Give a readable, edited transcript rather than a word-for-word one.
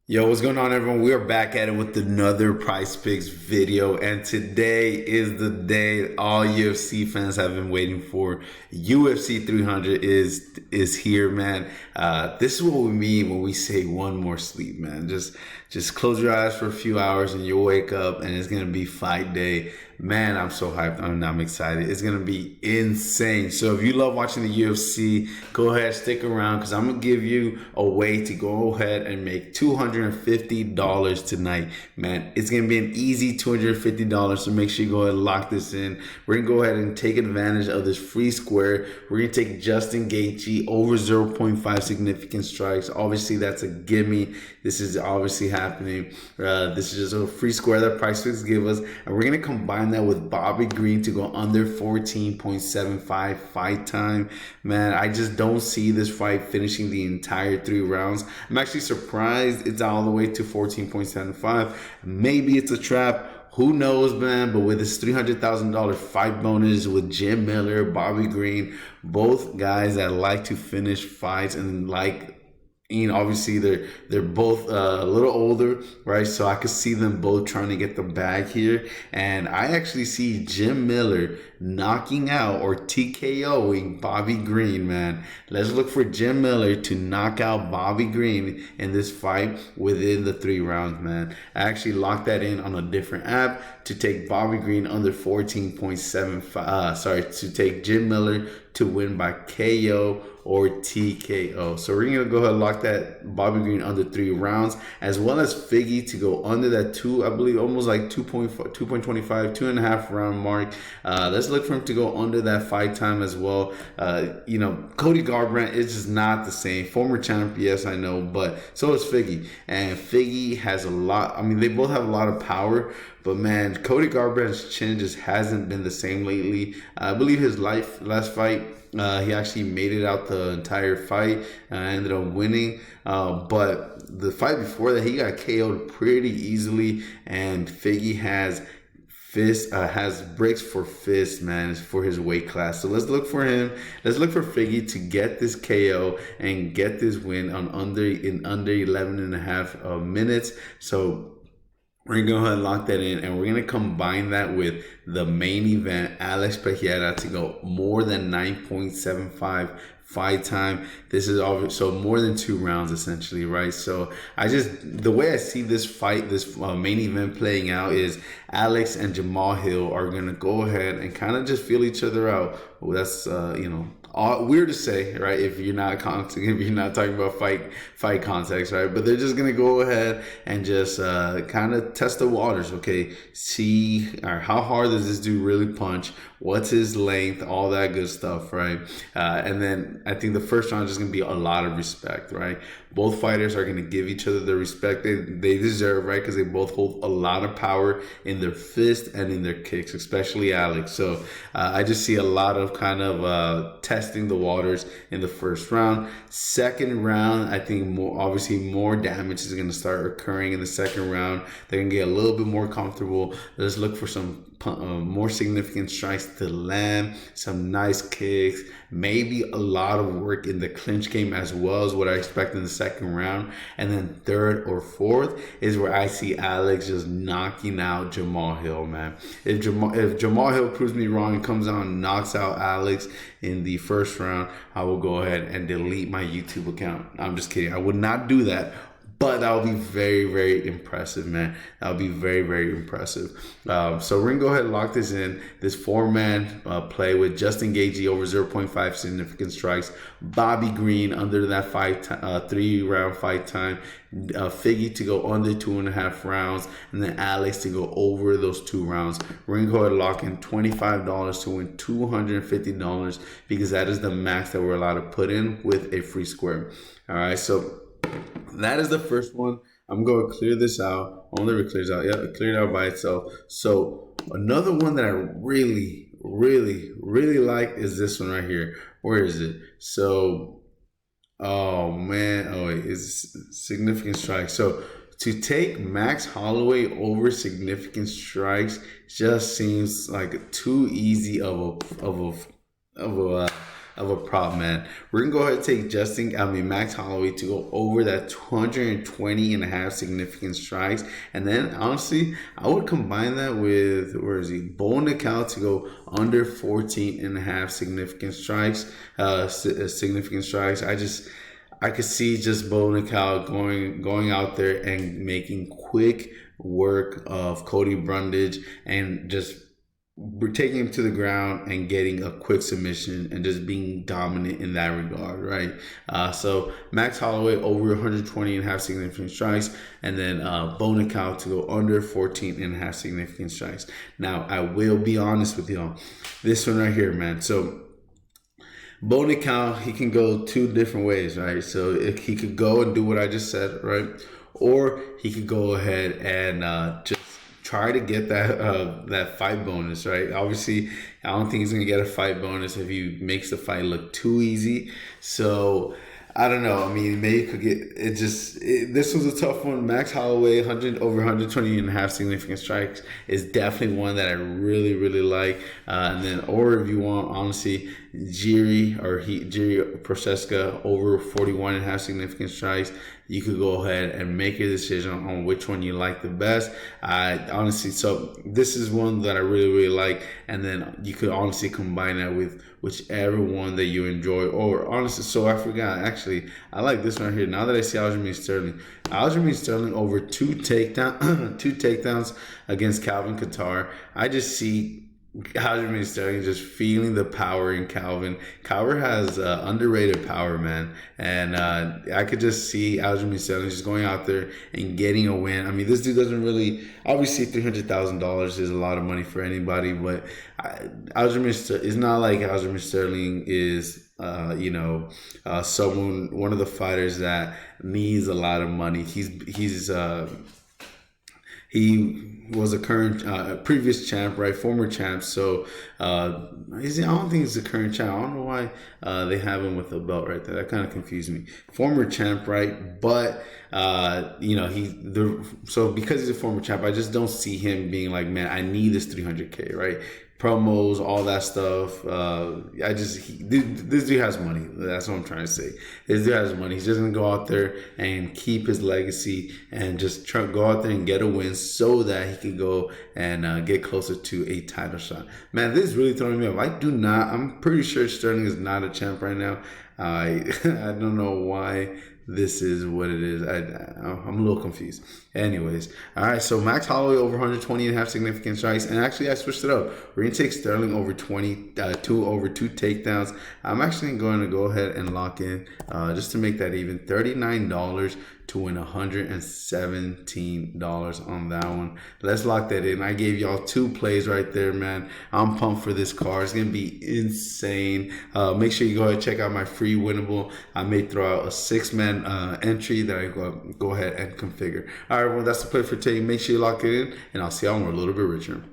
Yo, what's going on, everyone? We are back at it with another Prize Picks video, and today is the day all UFC fans have been waiting for. UFC 300 is here, man. This is what we mean when we say one more sleep, man. Just close your eyes for a few hours and you'll wake up, and it's gonna be fight day. Man, I'm so hyped. I'm excited. It's gonna be insane. So if you love watching the UFC, go ahead, stick around, because I'm gonna give you a way to go ahead and make $250 tonight. Man, it's gonna be an easy $250. So make sure you go ahead and lock this in. We're gonna go ahead and take advantage of this free square. We're gonna take Justin Gaethje over 0.5 significant strikes. Obviously, that's a gimme. This is obviously happening. This is just a free square that PrizePicks give us, and we're gonna combine that with Bobby Green to go under 14.75 fight time. Man, I just don't see this fight finishing the entire 3 rounds. I'm actually surprised it's all the way to 14.75. Maybe it's a trap. Who knows, man? But with this $300,000 fight bonus with Jim Miller, Bobby Green, both guys that like to finish fights and obviously they're both a little older, right? So I could see them both trying to get the bag here, and I actually see Jim Miller knocking out or TKOing Bobby Green, man. Let's look for Jim Miller to knock out Bobby Green in this fight within the 3 rounds, man. I actually locked that in on a different app to take Bobby Green under 14.75. To take Jim Miller to win by KO or TKO. So we're gonna go ahead and lock that Bobby Green under 3 rounds, as well as Figgy to go under that I believe almost like 2.25, 2.5 round mark. Let's look for him to go under that fight time as well. Cody Garbrandt is just not the same. Former champ, yes, I know, but so is Figgy. And Figgy has a lot, they both have a lot of power, but man, Cody Garbrandt's chin just hasn't been the same lately. I believe his last fight, he actually made it out the entire fight. Ended up winning. But the fight before that, he got KO'd pretty easily. And Figgy has breaks for fists, man, for his weight class. So let's look for him. Let's look for Figgy to get this KO and get this win in under 11 and a half minutes. So we're going to go ahead and lock that in, and we're going to combine that with the main event, Alex Pereira, to go more than 9.75 fight time. This is so more than 2 rounds essentially, right? So the way I see this fight, this main event playing out is Alex and Jamal Hill are going to go ahead and kind of just feel each other out. Well, that's, weird to say, right? If you're not talking about fight context, right? But they're just gonna go ahead and just kind of test the waters, okay? See, how hard does this dude really punch? What's his length? All that good stuff, right? And then I think the first round is just gonna be a lot of respect, right? Both fighters are gonna give each other the respect they deserve, right? Because they both hold a lot of power in their fist and in their kicks, especially Alex. So I just see a lot of kind of testing the waters in the first round. Second round, I think more damage is going to start occurring in the second round. They're going to get a little bit more comfortable. Let's look for some more significant strikes to land, some nice kicks, maybe a lot of work in the clinch game as well as what I expect in the second round. And then third or fourth is where I see Alex just knocking out Jamal Hill, man. If Jamal Hill proves me wrong and comes out and knocks out Alex in the first round, I will go ahead and delete my YouTube account. I'm just kidding. I would not do that. But that would be very, very impressive, man. That would be very, very impressive. So we're going to go ahead and lock this in. This 4-man play with Justin Gaethje over 0.5 significant strikes. Bobby Green under that 3-round fight time. Figgy to go under 2.5 rounds. And then Alex to go over those 2 rounds. We're going to go ahead and lock in $25 to win $250, because that is the max that we're allowed to put in with a free square. All right, so that is the first one. I'm going to clear this out. I wonder if it clears out. Yeah, it cleared out by itself. So another one that I really, really, really like is this one right here. Where is it? So, oh man, it's significant strikes. So to take Max Holloway over significant strikes just seems like too easy of a of a prop, man. We're gonna go ahead and take Max Holloway to go over that 220 and a half significant strikes, and then honestly, I would combine that with Bo Nickel to go under 14 and a half significant strikes. I could see just Bo Nickel going out there and making quick work of Cody Brundage and just taking him to the ground and getting a quick submission and just being dominant in that regard, right? So Max Holloway over 120 and a half significant strikes, and then Bo Nickel to go under 14 and a half significant strikes. Now, I will be honest with y'all. This one right here, man. So Bo Nickel, he can go two different ways, right? So if he could go and do what I just said, right? Or he could go ahead and just try to get that fight bonus, right? Obviously, I don't think he's gonna get a fight bonus if he makes the fight look too easy. So I don't know. I mean, maybe he could get it. This was a tough one. Max Holloway, over 120 and a half significant strikes is definitely one that I really, really like. Or if you want, honestly, Jiri Prochaska over 41 and a half significant strikes. You could go ahead and make a decision on which one you like the best. So this is one that I really, really like. And then you could honestly combine that with whichever one that you enjoy. Or honestly, so I forgot, actually, I like this one here. Now that I see Aljamain Sterling over two takedowns against Calvin Kattar, I just see Aljamain Sterling just feeling the power in Calvin. Calvin has underrated power, man. And I could just see Aljamain Sterling just going out there and getting a win. I mean, this dude doesn't really... Obviously, $300,000 is a lot of money for anybody, but it's not like Aljamain Sterling is... one of the fighters that needs a lot of money. He was a previous champ, right? Former champ. So I don't think he's a current champ. I don't know why they have him with a belt right there. That kind of confused me. Former champ, right? But so because he's a former champ, I just don't see him being like, man, I need this 300K, right? Promos, all that stuff. This dude has money. That's what I'm trying to say. This dude has money. He's just gonna go out there and keep his legacy and just go out there and get a win so that he can go and get closer to a title shot. Man, this is really throwing me off. I'm pretty sure Sterling is not a champ right now. I don't know why this is what it is. I'm a little confused. Anyways, all right, so Max Holloway over 120 and a half significant strikes. And actually, I switched it up. We're going to take Sterling over two takedowns. I'm actually going to go ahead and lock in just to make that even. $39 to win $117 on that one. Let's lock that in. I gave y'all two plays right there, man. I'm pumped for this card. It's going to be insane. Make sure you go ahead and check out my free winnable. I may throw out a 6-man entry that I go ahead and configure. All right, well, that's the play for today. Make sure you lock it in, and I'll see y'all when we're a little bit richer.